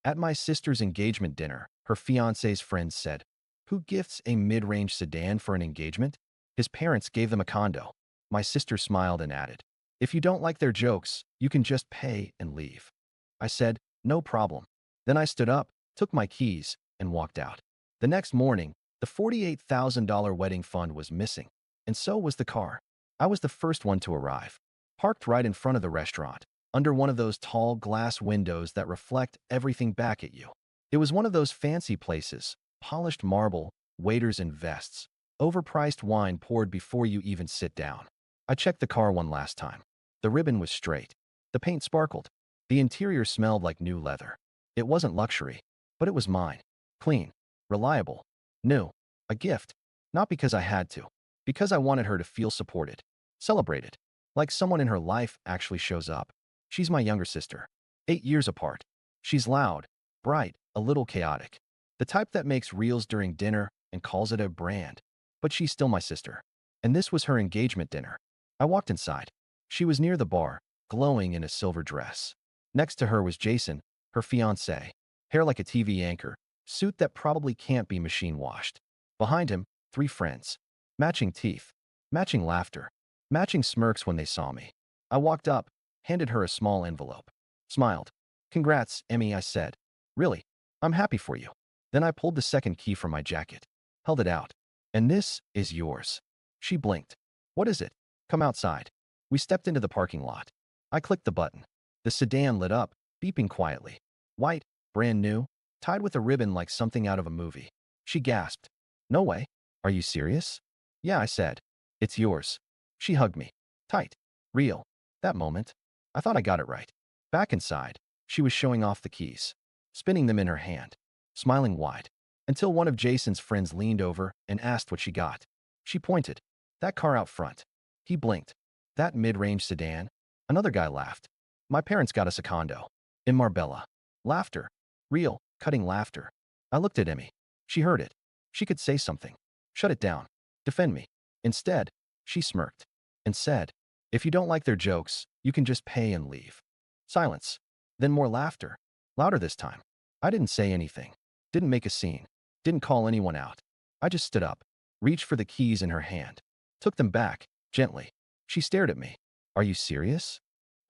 At my sister's engagement dinner, her fiancé's friends said, "Who gifts a mid-range sedan for an engagement?" His parents gave them a condo. My sister smiled and added, "If you don't like their jokes, you can just pay and leave." I said, "No problem." Then I stood up, took my keys, and walked out. The next morning, the $48,000 wedding fund was missing, and so was the car. I was the first one to arrive, parked right in front of the restaurant, under one of those tall glass windows that reflect everything back at you. It was one of those fancy places, polished marble, waiters in vests, overpriced wine poured before you even sit down. I checked the car one last time. The ribbon was straight. The paint sparkled. The interior smelled like new leather. It wasn't luxury, but it was mine. Clean, reliable, new. A gift. Not because I had to. Because I wanted her to feel supported, celebrated, like someone in her life actually shows up. She's my younger sister, 8 years apart. She's loud, bright, a little chaotic. The type that makes reels during dinner and calls it a brand. But she's still my sister. And this was her engagement dinner. I walked inside. She was near the bar, glowing in a silver dress. Next to her was Jason, her fiancé, hair like a TV anchor, suit that probably can't be machine washed. Behind him, 3 friends. Matching teeth, matching laughter, matching smirks when they saw me. I walked up, handed her a small envelope. Smiled. "Congrats, Emmy," I said. "Really, I'm happy for you." Then I pulled the second key from my jacket, held it out. "And this is yours." She blinked. "What is it?" "Come outside." We stepped into the parking lot. I clicked the button. The sedan lit up, beeping quietly. White, brand new, tied with a ribbon like something out of a movie. She gasped. "No way. Are you serious?" "Yeah," I said. "It's yours." She hugged me. Tight. Real. That moment, I thought I got it right. Back inside, she was showing off the keys, spinning them in her hand, smiling wide, until one of Jason's friends leaned over and asked what she got. She pointed. "That car out front." He blinked. "That mid-range sedan?" Another guy laughed. "My parents got us a condo. In Marbella." Laughter. Real, cutting laughter. I looked at Emmy. She heard it. She could say something. Shut it down. Defend me. Instead, she smirked and said, "If you don't like their jokes, you can just pay and leave." Silence. Then more laughter. Louder this time. I didn't say anything. Didn't make a scene. Didn't call anyone out. I just stood up, reached for the keys in her hand, took them back, gently. She stared at me. "Are you serious?"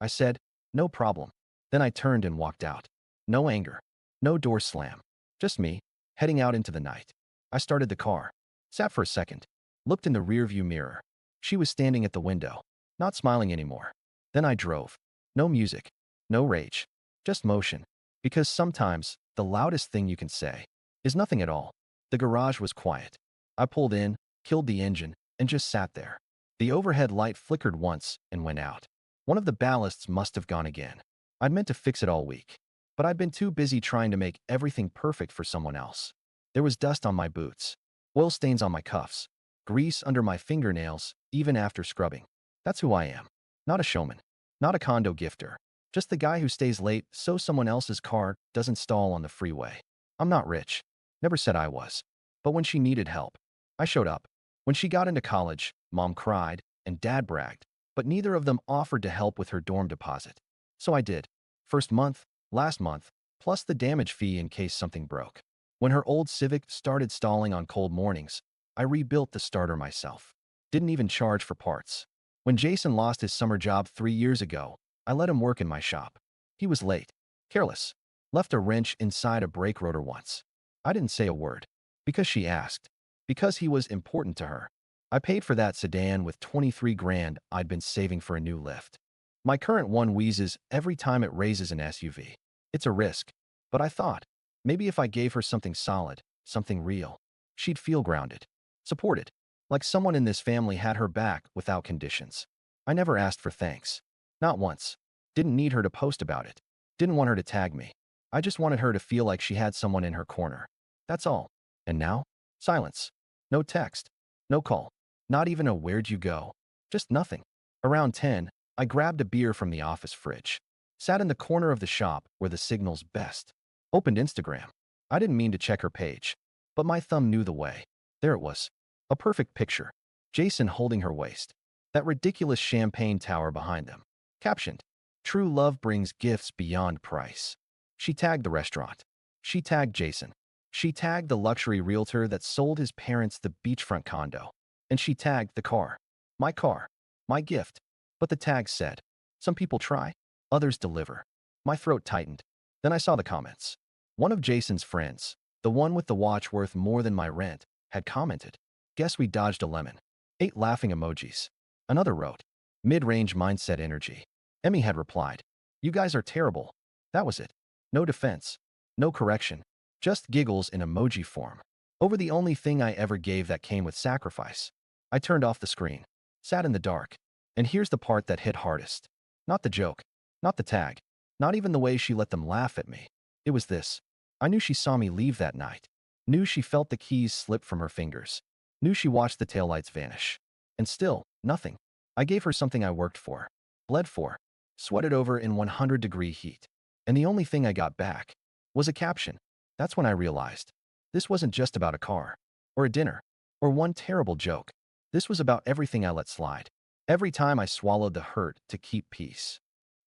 I said, "No problem." Then I turned and walked out. No anger. No door slam. Just me, heading out into the night. I started the car. Sat for a second. Looked in the rearview mirror. She was standing at the window, not smiling anymore. Then I drove. No music. No rage. Just motion. Because sometimes, the loudest thing you can say is nothing at all. The garage was quiet. I pulled in, killed the engine, and just sat there. The overhead light flickered once and went out. One of the ballasts must have gone again. I'd meant to fix it all week, but I'd been too busy trying to make everything perfect for someone else. There was dust on my boots, oil stains on my cuffs, grease under my fingernails, even after scrubbing. That's who I am. Not a showman. Not a condo gifter. Just the guy who stays late so someone else's car doesn't stall on the freeway. I'm not rich. Never said I was. But when she needed help, I showed up. When she got into college, Mom cried and Dad bragged, but neither of them offered to help with her dorm deposit. So I did. First month, last month, plus the damage fee in case something broke. When her old Civic started stalling on cold mornings, I rebuilt the starter myself. Didn't even charge for parts. When Jason lost his summer job 3 years ago, I let him work in my shop. He was late, careless, left a wrench inside a brake rotor once. I didn't say a word. Because she asked. Because he was important to her. I paid for that sedan with 23 grand I'd been saving for a new lift. My current one wheezes every time it raises an SUV. It's a risk. But I thought, maybe if I gave her something solid, something real, she'd feel grounded, supported, like someone in this family had her back without conditions. I never asked for thanks. Not once. Didn't need her to post about it. Didn't want her to tag me. I just wanted her to feel like she had someone in her corner. That's all. And now? Silence. No text. No call. Not even a "where'd you go?" Just nothing. Around 10, I grabbed a beer from the office fridge. Sat in the corner of the shop where the signal's best. Opened Instagram. I didn't mean to check her page, but my thumb knew the way. There it was. A perfect picture. Jason holding her waist. That ridiculous champagne tower behind them. Captioned, "True love brings gifts beyond price." She tagged the restaurant. She tagged Jason. She tagged the luxury realtor that sold his parents the beachfront condo. And she tagged the car. My car. My gift. But the tag said, some people try, others deliver. My throat tightened. Then I saw the comments. One of Jason's friends, the one with the watch worth more than my rent, had commented, guess we dodged a lemon. 8 laughing emojis. Another wrote, mid-range mindset energy. Emmy had replied, you guys are terrible. That was it. No defense. No correction. Just giggles in emoji form. Over the only thing I ever gave that came with sacrifice. I turned off the screen. Sat in the dark. And here's the part that hit hardest. Not the joke. Not the tag. Not even the way she let them laugh at me. It was this. I knew she saw me leave that night. Knew she felt the keys slip from her fingers. Knew she watched the taillights vanish. And still, nothing. I gave her something I worked for. Bled for. Sweated over in 100-degree heat. And the only thing I got back was a caption. That's when I realized. This wasn't just about a car. Or a dinner. Or one terrible joke. This was about everything I let slide. Every time I swallowed the hurt to keep peace.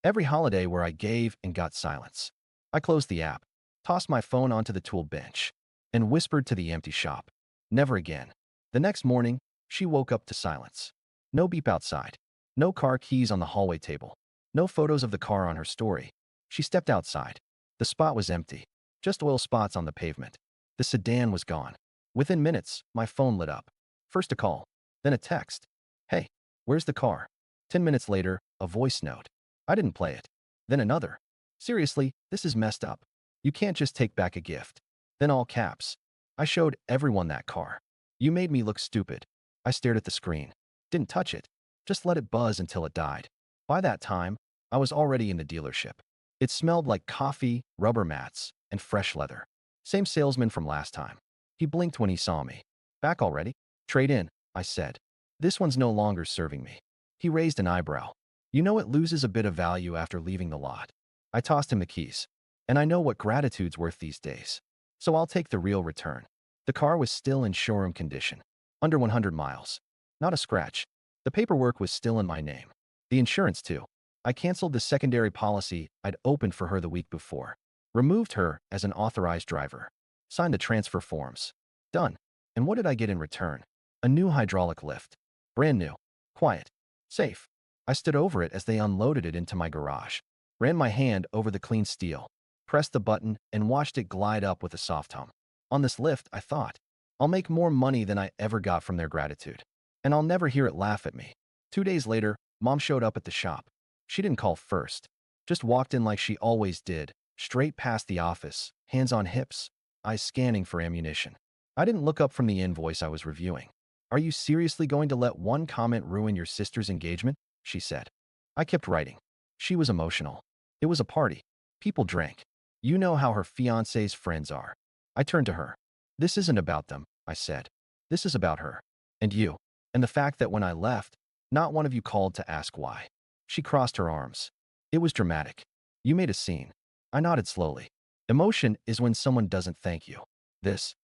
Every holiday where I gave and got silence. I closed the app, tossed my phone onto the tool bench, and whispered to the empty shop. Never again. The next morning, she woke up to silence. No beep outside. No car keys on the hallway table. No photos of the car on her story. She stepped outside. The spot was empty. Just oil spots on the pavement. The sedan was gone. Within minutes, my phone lit up. First a call, then a text. Hey, where's the car? 10 minutes later, a voice note. I didn't play it. Then another. Seriously, this is messed up. You can't just take back a gift. Then all caps. I showed everyone that car. You made me look stupid. I stared at the screen. Didn't touch it. Just let it buzz until it died. By that time, I was already in the dealership. It smelled like coffee, rubber mats, and fresh leather. Same salesman from last time. He blinked when he saw me. Back already? Trade in, I said. This one's no longer serving me. He raised an eyebrow. You know it loses a bit of value after leaving the lot. I tossed him the keys. And I know what gratitude's worth these days. So I'll take the real return. The car was still in showroom condition. Under 100 miles. Not a scratch. The paperwork was still in my name. The insurance too. I canceled the secondary policy I'd opened for her the week before. Removed her as an authorized driver. Signed the transfer forms. Done. And what did I get in return? A new hydraulic lift. Brand new. Quiet. Safe. I stood over it as they unloaded it into my garage. Ran my hand over the clean steel. Pressed the button and watched it glide up with a soft hum. On this lift, I thought, I'll make more money than I ever got from their gratitude. And I'll never hear it laugh at me. 2 days later, Mom showed up at the shop. She didn't call first. Just walked in like she always did, straight past the office, hands on hips, eyes scanning for ammunition. I didn't look up from the invoice I was reviewing. Are you seriously going to let one comment ruin your sister's engagement? She said. I kept writing. She was emotional. It was a party. People drank. You know how her fiancé's friends are. I turned to her. This isn't about them, I said. This is about her. And you. And the fact that when I left, not one of you called to ask why. She crossed her arms. It was dramatic. You made a scene. I nodded slowly. Emotion is when someone doesn't thank you. This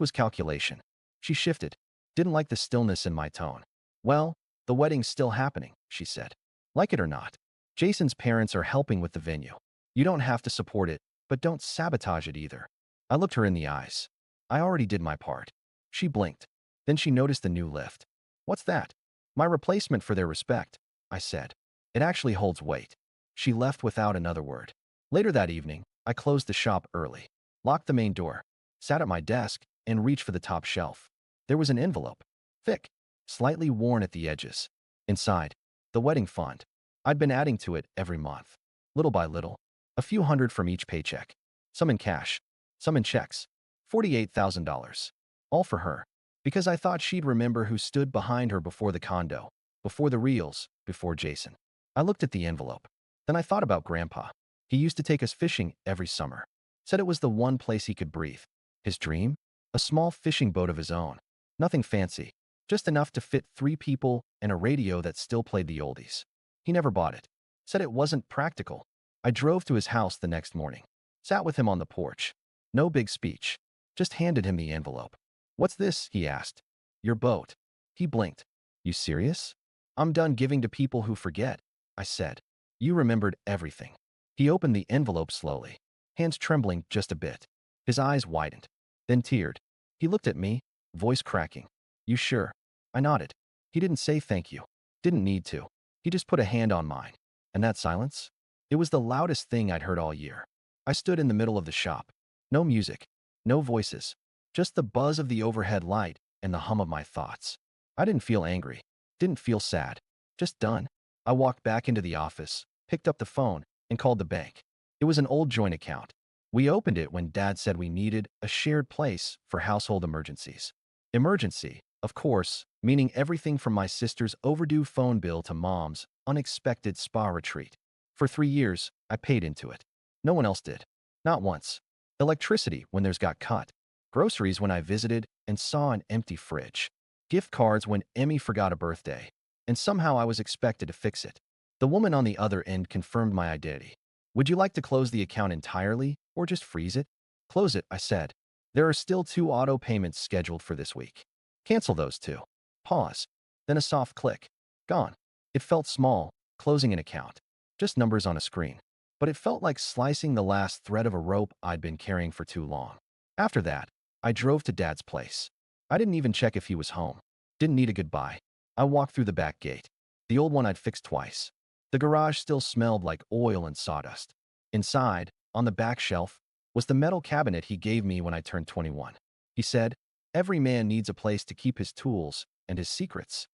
was calculation. She shifted. Didn't like the stillness in my tone. Well, the wedding's still happening, she said. Like it or not. Jason's parents are helping with the venue. You don't have to support it, but don't sabotage it either. I looked her in the eyes. I already did my part. She blinked. Then she noticed the new lift. What's that? My replacement for their respect, I said. It actually holds weight. She left without another word. Later that evening, I closed the shop early, locked the main door, sat at my desk, and reached for the top shelf. There was an envelope. Thick, slightly worn at the edges. Inside, the wedding fund. I'd been adding to it every month. Little by little, a few hundred from each paycheck. Some in cash, some in checks. $48,000. All for her. Because I thought she'd remember who stood behind her before the condo, before the reels, before Jason. I looked at the envelope. Then I thought about Grandpa. He used to take us fishing every summer. Said it was the one place he could breathe. His dream? A small fishing boat of his own. Nothing fancy. Just enough to fit 3 people and a radio that still played the oldies. He never bought it. Said it wasn't practical. I drove to his house the next morning. Sat with him on the porch. No big speech. Just handed him the envelope. What's this? He asked. Your boat. He blinked. You serious? I'm done giving to people who forget, I said. You remembered everything. He opened the envelope slowly. hands trembling just a bit. His eyes widened, then teared. He looked at me, voice cracking. You sure? I nodded. He didn't say thank you. Didn't need to. He just put a hand on mine. And that silence? It was the loudest thing I'd heard all year. I stood in the middle of the shop. No music, no voices, just the buzz of the overhead light and the hum of my thoughts. I didn't feel angry, didn't feel sad, just done. I walked back into the office, picked up the phone, and called the bank. It was an old joint account. We opened it when Dad said we needed a shared place for household emergencies. Emergency, of course, meaning everything from my sister's overdue phone bill to Mom's unexpected spa retreat. For 3 years, I paid into it. No one else did. Not once. Electricity when theirs got cut. Groceries when I visited and saw an empty fridge. Gift cards when Emmy forgot a birthday. And somehow I was expected to fix it. The woman on the other end confirmed my identity. Would you like to close the account entirely or just freeze it? Close it, I said. There are still 2 auto payments scheduled for this week. Cancel those 2. Pause. Then a soft click. Gone. It felt small, closing an account. Just numbers on a screen. But it felt like slicing the last thread of a rope I'd been carrying for too long. After that, I drove to Dad's place. I didn't even check if he was home. Didn't need a goodbye. I walked through the back gate. The old one I'd fixed twice. The garage still smelled like oil and sawdust. Inside, on the back shelf, was the metal cabinet he gave me when I turned 21. He said, "Every man needs a place to keep his tools and his secrets."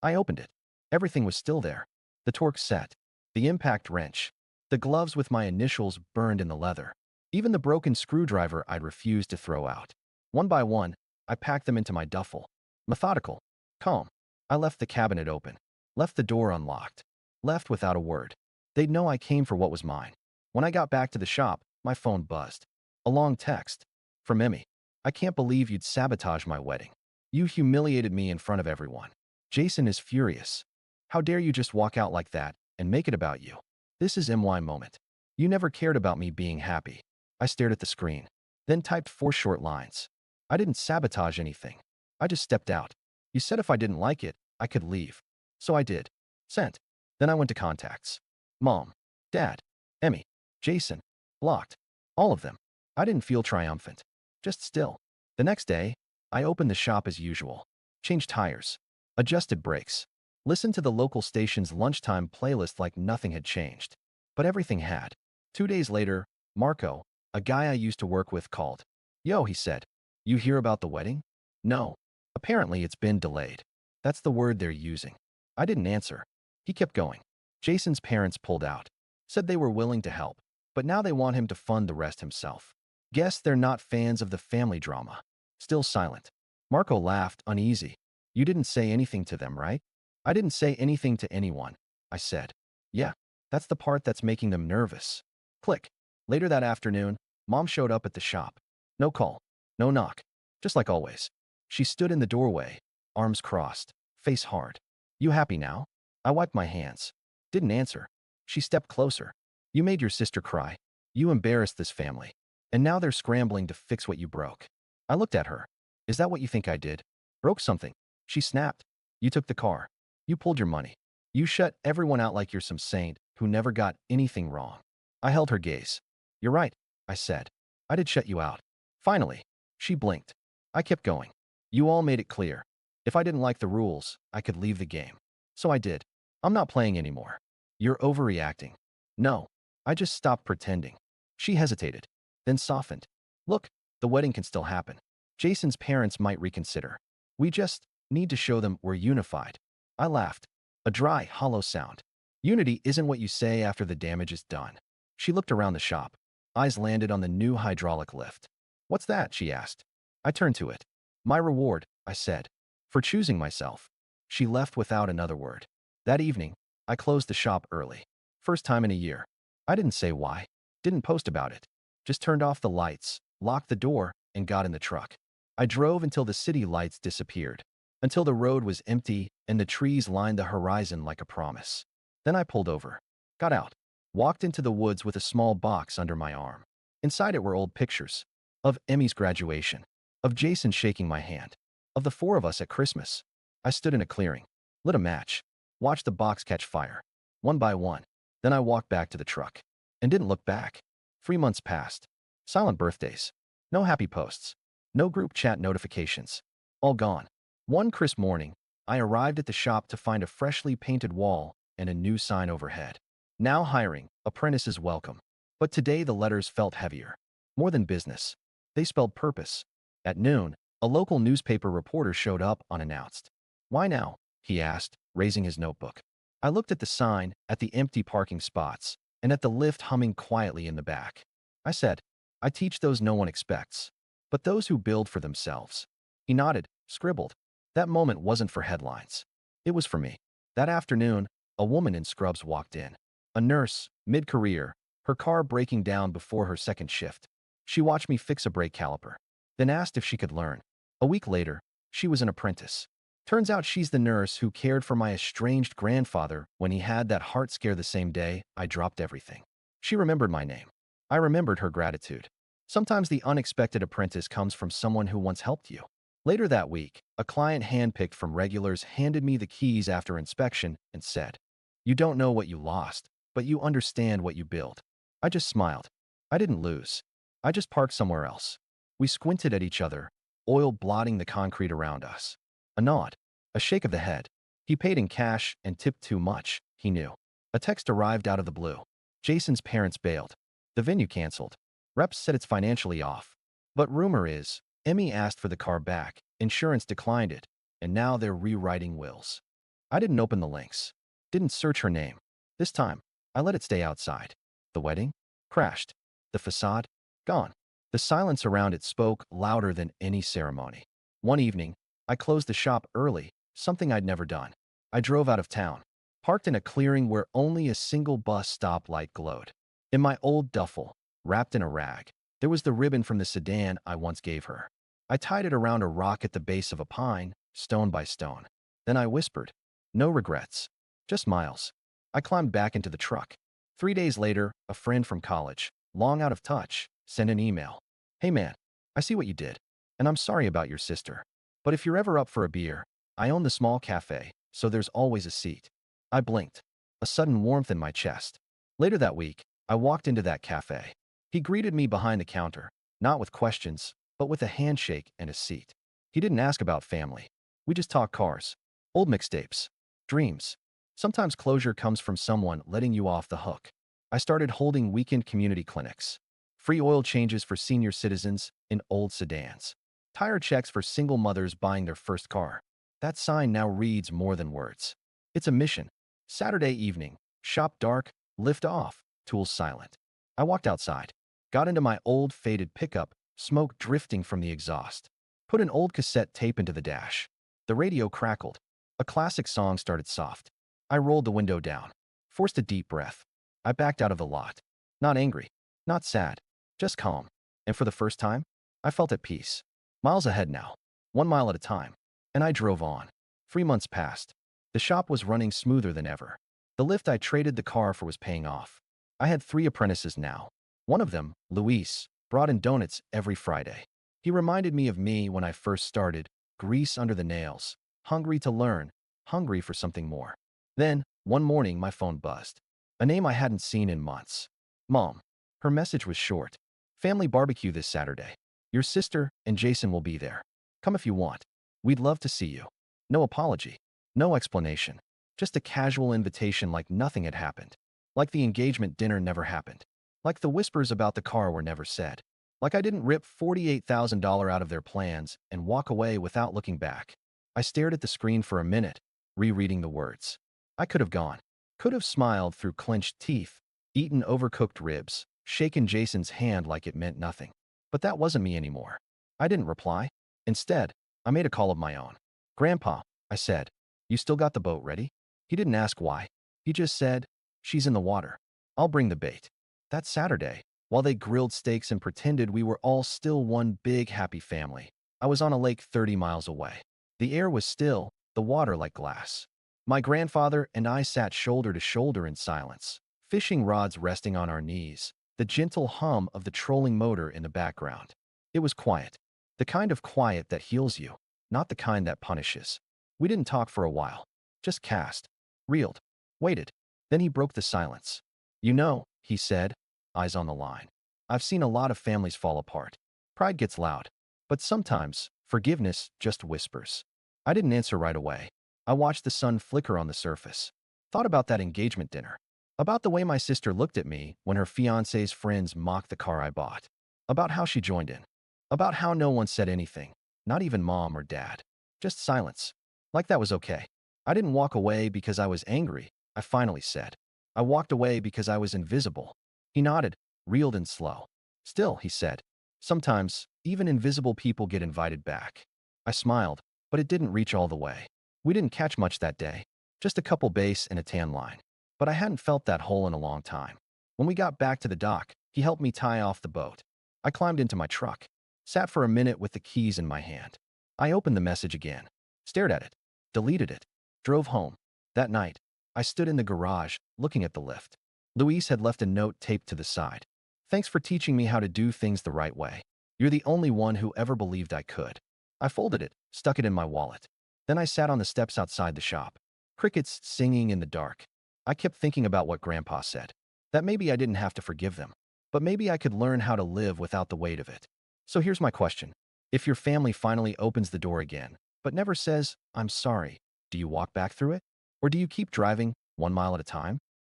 I opened it. Everything was still there. The torque set, the impact wrench, the gloves with my initials burned in the leather, even the broken screwdriver I'd refused to throw out. One by one, I packed them into my duffel. Methodical, calm. I left the cabinet open, left the door unlocked, left without a word. They'd know I came for what was mine. When I got back to the shop, my phone buzzed. A long text. From Emmy. "I can't believe you'd sabotage my wedding. You humiliated me in front of everyone. Jason is furious. How dare you just walk out like that and make it about you? This is MY moment. You never cared about me being happy." I stared at the screen, then typed 4 short lines. I didn't sabotage anything. I just stepped out. You said if I didn't like it, I could leave. So I did. Sent. Then I went to contacts. Mom, Dad, Emmy, Jason. Blocked. All of them. I didn't feel triumphant. Just still. The next day, I opened the shop as usual. Changed tires. Adjusted brakes. Listened to the local station's lunchtime playlist like nothing had changed. But everything had. 2 days later, Marco, a guy I used to work with, called. "Yo," he said. "You hear about the wedding?" "No. Apparently it's been delayed." That's the word they're using. I didn't answer. He kept going. Jason's parents pulled out. Said they were willing to help, but now they want him to fund the rest himself. Guess they're not fans of the family drama. Still silent. Marco laughed, uneasy. "You didn't say anything to them, right?" "I didn't say anything to anyone," I said. "Yeah, that's the part that's making them nervous." Click. Later that afternoon, Mom showed up at the shop. No call. No knock. Just like always. She stood in the doorway, arms crossed, face hard. "You happy now?" I wiped my hands. Didn't answer. She stepped closer. "You made your sister cry. You embarrassed this family. And now they're scrambling to fix what you broke." I looked at her. "Is that what you think I did?" "Broke something." She snapped. "You took the car. You pulled your money. You shut everyone out like you're some saint who never got anything wrong." I held her gaze. "You're right," I said. "I did shut you out." Finally, she blinked. I kept going. "You all made it clear. If I didn't like the rules, I could leave the game. So I did. I'm not playing anymore." "You're overreacting." "No. I just stopped pretending." She hesitated, then softened. "Look, the wedding can still happen. Jason's parents might reconsider. We just need to show them we're unified." I laughed. A dry, hollow sound. "Unity isn't what you say after the damage is done." She looked around the shop. Eyes landed on the new hydraulic lift. "What's that?" she asked. I turned to it. "My reward," I said, "for choosing myself." She left without another word. That evening, I closed the shop early. First time in a year. I didn't say why. Didn't post about it. Just turned off the lights, locked the door, and got in the truck. I drove until the city lights disappeared, until the road was empty and the trees lined the horizon like a promise. Then I pulled over, got out, walked into the woods with a small box under my arm. Inside it were old pictures of Emmy's graduation, of Jason shaking my hand, of the 4 of us at Christmas. I stood in a clearing, lit a match, watched the box catch fire, one by one. Then I walked back to the truck and didn't look back. 3 months passed. Silent birthdays. No happy posts. No group chat notifications. All gone. One crisp morning, I arrived at the shop to find a freshly painted wall and a new sign overhead. Now hiring, apprentices welcome. But today the letters felt heavier. More than business. They spelled purpose. At noon, a local newspaper reporter showed up unannounced. "Why now?" he asked, raising his notebook. I looked at the sign, at the empty parking spots, and at the lift humming quietly in the back. I said, "I teach those no one expects, but those who build for themselves." He nodded, scribbled. That moment wasn't for headlines. It was for me. That afternoon, a woman in scrubs walked in. A nurse, mid-career, her car breaking down before her second shift. She watched me fix a brake caliper, then asked if she could learn. A week later, she was an apprentice. Turns out she's the nurse who cared for my estranged grandfather when he had that heart scare the same day I dropped everything. She remembered my name. I remembered her gratitude. Sometimes the unexpected apprentice comes from someone who once helped you. Later that week, a client handpicked from regulars handed me the keys after inspection and said, "You don't know what you lost, but you understand what you built." I just smiled. I didn't lose. I just parked somewhere else. We squinted at each other, oil blotting the concrete around us. A nod, a shake of the head. He paid in cash and tipped too much, he knew. A text arrived out of the blue. Jason's parents bailed. The venue canceled. Reps said it's financially off. But rumor is, Emmy asked for the car back, insurance declined it, and now they're rewriting wills. I didn't open the links. Didn't search her name. This time, I let it stay outside. The wedding? Crashed. The facade? Gone. The silence around it spoke louder than any ceremony. One evening, I closed the shop early, something I'd never done. I drove out of town, parked in a clearing where only a single bus stoplight glowed. In my old duffel, wrapped in a rag, there was the ribbon from the sedan I once gave her. I tied it around a rock at the base of a pine, stone by stone. Then I whispered, "No regrets, just miles." I climbed back into the truck. 3 days later, a friend from college, long out of touch, sent an email. "Hey man, I see what you did, and I'm sorry about your sister. But if you're ever up for a beer, I own the small cafe, so there's always a seat." I blinked, a sudden warmth in my chest. Later that week, I walked into that cafe. He greeted me behind the counter, not with questions, but with a handshake and a seat. He didn't ask about family. We just talked cars, old mixtapes, dreams. Sometimes closure comes from someone letting you off the hook. I started holding weekend community clinics. Free oil changes for senior citizens in old sedans. Tire checks for single mothers buying their first car. That sign now reads more than words. It's a mission. Saturday evening, shop dark, lift off, tools silent. I walked outside, got into my old faded pickup, smoke drifting from the exhaust. Put an old cassette tape into the dash. The radio crackled. A classic song started soft. I rolled the window down, forced a deep breath. I backed out of the lot. Not angry, not sad, just calm. And for the first time, I felt at peace. Miles ahead now, 1 mile at a time. And I drove on. 3 months passed. The shop was running smoother than ever. The lift I traded the car for was paying off. I had 3 apprentices now. One of them, Luis, brought in donuts every Friday. He reminded me of me when I first started, grease under the nails, hungry to learn, hungry for something more. Then, one morning, my phone buzzed. A name I hadn't seen in months. Mom. Her message was short. "Family barbecue this Saturday. Your sister and Jason will be there. Come if you want. We'd love to see you." No apology. No explanation. Just a casual invitation like nothing had happened. Like the engagement dinner never happened. Like the whispers about the car were never said. Like I didn't rip $48,000 out of their plans and walk away without looking back. I stared at the screen for a minute, rereading the words. I could have gone. Could have smiled through clenched teeth, eaten overcooked ribs, shaken Jason's hand like it meant nothing. But that wasn't me anymore. I didn't reply. Instead, I made a call of my own. "Grandpa," I said, "you still got the boat ready?" He didn't ask why. He just said, "She's in the water. I'll bring the bait." That Saturday, while they grilled steaks and pretended we were all still one big happy family, I was on a lake 30 miles away. The air was still, the water like glass. My grandfather and I sat shoulder to shoulder in silence, fishing rods resting on our knees, the gentle hum of the trolling motor in the background. It was quiet. The kind of quiet that heals you, not the kind that punishes. We didn't talk for a while. Just cast, reeled, waited. Then he broke the silence. "You know," he said, eyes on the line, I've seen a lot of families fall apart. Pride gets loud. But sometimes, forgiveness just whispers. I didn't answer right away. I watched the sun flicker on the surface. Thought about that engagement dinner. About the way my sister looked at me when her fiancé's friends mocked the car I bought. About how she joined in. About how no one said anything. Not even mom or dad. Just silence. Like that was okay. I didn't walk away because I was angry, I finally said. I walked away because I was invisible. He nodded, reeled and slow. Still, he said, sometimes, even invisible people get invited back. I smiled, but it didn't reach all the way. We didn't catch much that day. Just a couple bass and a tan line. But I hadn't felt that hole in a long time. When we got back to the dock, he helped me tie off the boat. I climbed into my truck. Sat for a minute with the keys in my hand. I opened the message again. Stared at it. Deleted it. Drove home. That night, I stood in the garage, looking at the lift. Luis had left a note taped to the side. Thanks for teaching me how to do things the right way. You're the only one who ever believed I could. I folded it, stuck it in my wallet. Then I sat on the steps outside the shop. Crickets singing in the dark. I kept thinking about what Grandpa said. That maybe I didn't have to forgive them. But maybe I could learn how to live without the weight of it. So here's my question. If your family finally opens the door again, but never says, I'm sorry, do you walk back through it? Or do you keep driving, 1 mile at a time?